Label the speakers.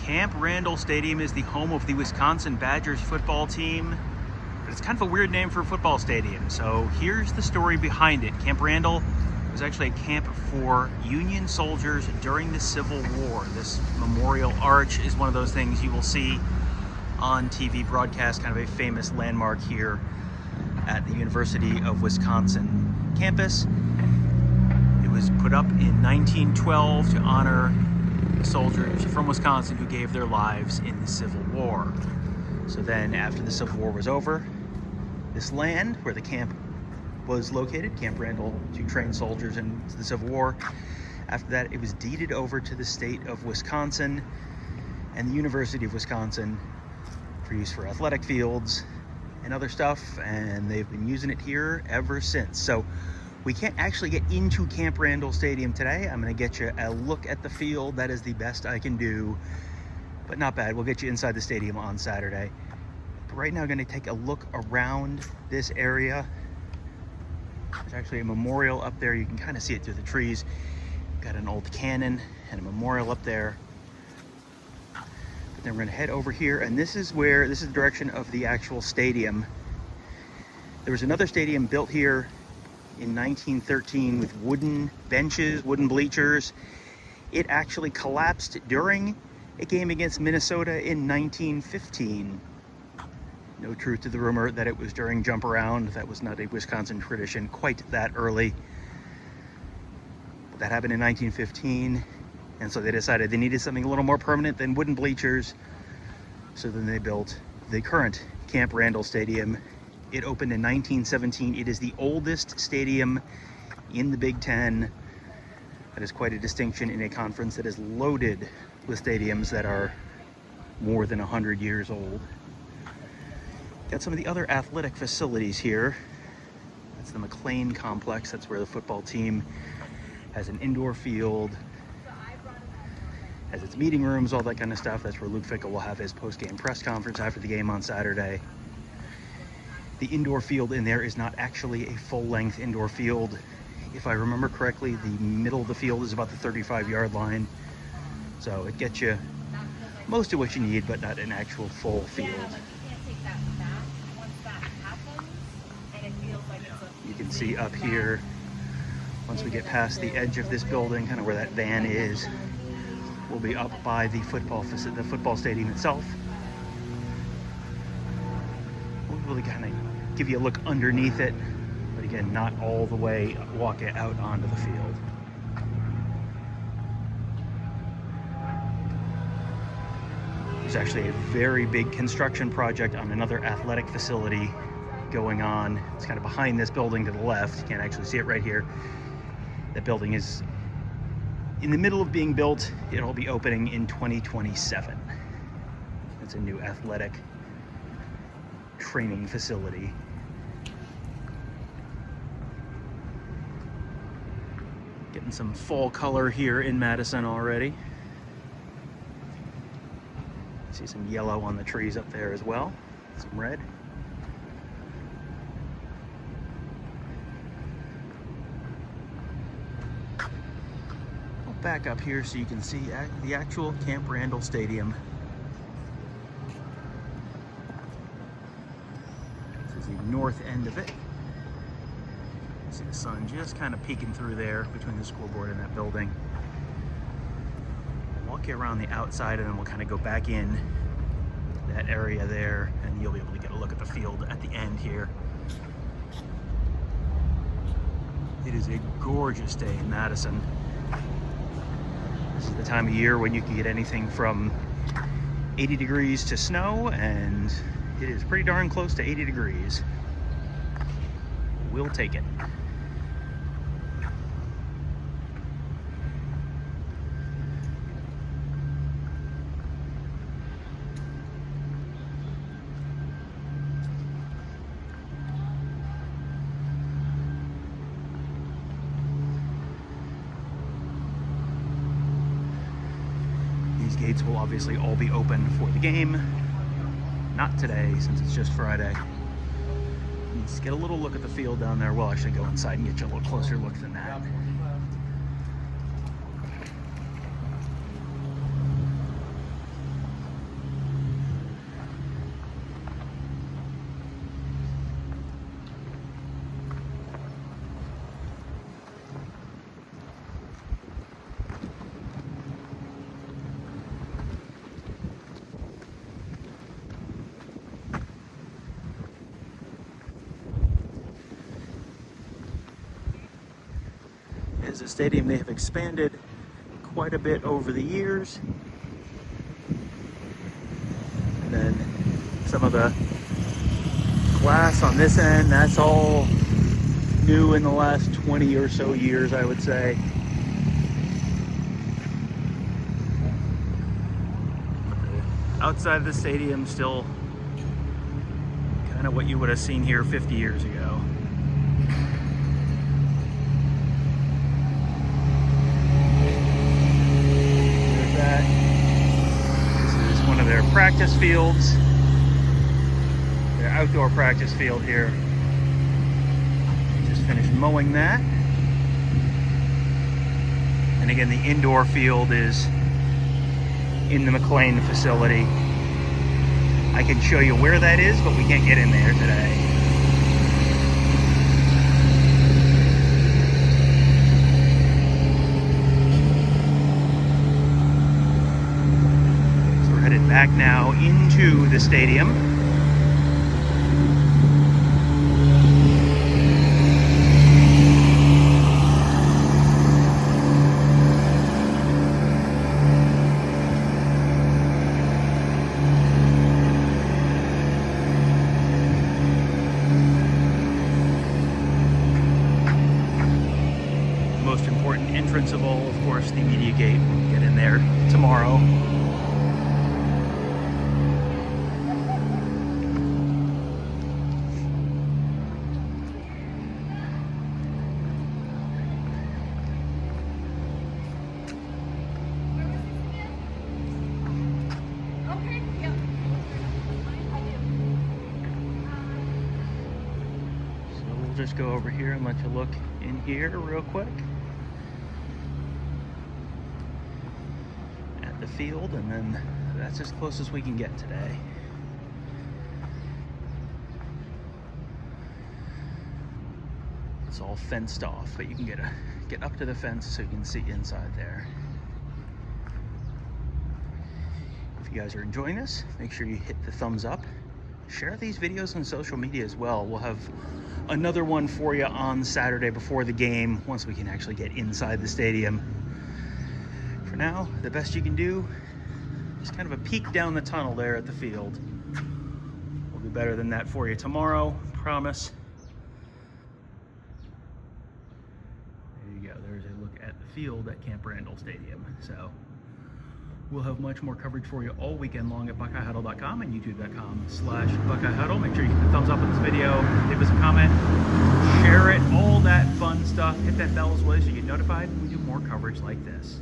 Speaker 1: Camp Randall Stadium is the home of the Wisconsin Badgers football team, but it's kind of a weird name for a football stadium. So here's the story behind it. Camp Randall was actually a camp for Union soldiers during the Civil War. This memorial arch is one of those things you will see on TV broadcast, kind of a famous landmark here at the University of Wisconsin campus. It was put up in 1912 to honor soldiers from Wisconsin who gave their lives in the Civil War. So then after the Civil War was over, this land where the camp was located, Camp Randall, to train soldiers in the Civil War, after that it was deeded over to the state of Wisconsin and the University of Wisconsin for use for athletic fields and other stuff, and they've been using it here ever since. So we can't actually get into Camp Randall Stadium today. I'm going to get you a look at the field. That is the best I can do, but not bad. We'll get you inside the stadium on Saturday. But right now, I'm going to take a look around this area. There's actually a memorial up there. You can kind of see it through the trees. Got an old cannon and a memorial up there. But then we're going to head over here, and this is the direction of the actual stadium. There was another stadium built here in 1913 with wooden benches, wooden bleachers. It actually collapsed during a game against Minnesota in 1915. No truth to the rumor that it was during jump around. That was not a Wisconsin tradition quite that early. But that happened in 1915, and so they decided they needed something a little more permanent than wooden bleachers. So then they built the current Camp Randall Stadium. It opened in 1917. It is the oldest stadium in the Big Ten. That is quite a distinction in a conference that is loaded with stadiums that are more than 100 years old. Got some of the other athletic facilities here. That's the McLean Complex. That's where the football team has an indoor field, has its meeting rooms, all that kind of stuff. That's where Luke Fickell will have his post-game press conference after the game on Saturday. The indoor field in there is not actually a full-length indoor field. If I remember correctly, the middle of the field is about the 35-yard line. So it gets you most of what you need, but not an actual full field. You can see up here, once we get past the edge of this building, kind of where that van is, we'll be up by the football stadium itself. We'll really kind of give you a look underneath it, but again, not all the way walk it out onto the field. There's actually a very big construction project on another athletic facility going on. It's kind of behind this building to the left. You can't actually see it right here. That building is in the middle of being built. It'll be opening in 2027. It's a new athletic training facility. Getting some fall color here in Madison already. See some yellow on the trees up there as well, some red. I'll back up here so you can see the actual Camp Randall Stadium. This is the north end of it. See the sun just kind of peeking through there between the scoreboard and that building. We'll walk you around the outside, and then we'll kind of go back in that area there, and you'll be able to get a look at the field at the end here. It is a gorgeous day in Madison. This is the time of year when you can get anything from 80 degrees to snow, and it is pretty darn close to 80 degrees. We'll take it. These gates will obviously all be open for the game. Not today, since it's just Friday. Let's get a little look at the field down there. We'll actually go inside and get you a little closer look than that. is a stadium they have expanded quite a bit over the years. And then some of the glass on this end, that's all new in the last 20 or so years, I would say. Outside of the stadium, still kind of what you would have seen here 50 years ago. There's that. This is one of their practice fields. Their outdoor practice field here. Just finished mowing that. And again, the indoor field is in the McLean facility. I can show you where that is, but we can't get in there today. So we're headed back now into the stadium. Most important entrance of all, of course, the media gate. We'll get in there tomorrow. So we'll just go over here and let you look in here real quick. The field, and then that's as close as we can get today. It's all fenced off, but you can get up to the fence so you can see inside there. If you guys are enjoying this, make sure you hit the thumbs up. Share these videos on social media as well. We'll have another one for you on Saturday before the game, once we can actually get inside the stadium. For now, the best you can do is kind of a peek down the tunnel there at the field. We'll do better than that for you tomorrow, promise. There you go, there's a look at the field at Camp Randall Stadium. So we'll have much more coverage for you all weekend long at BuckeyeHuddle.com and YouTube.com/BuckeyeHuddle. Make sure you hit the thumbs up on this video, leave us a comment, share it, all that fun stuff. Hit that bell as well so you get notified when we do more coverage like this.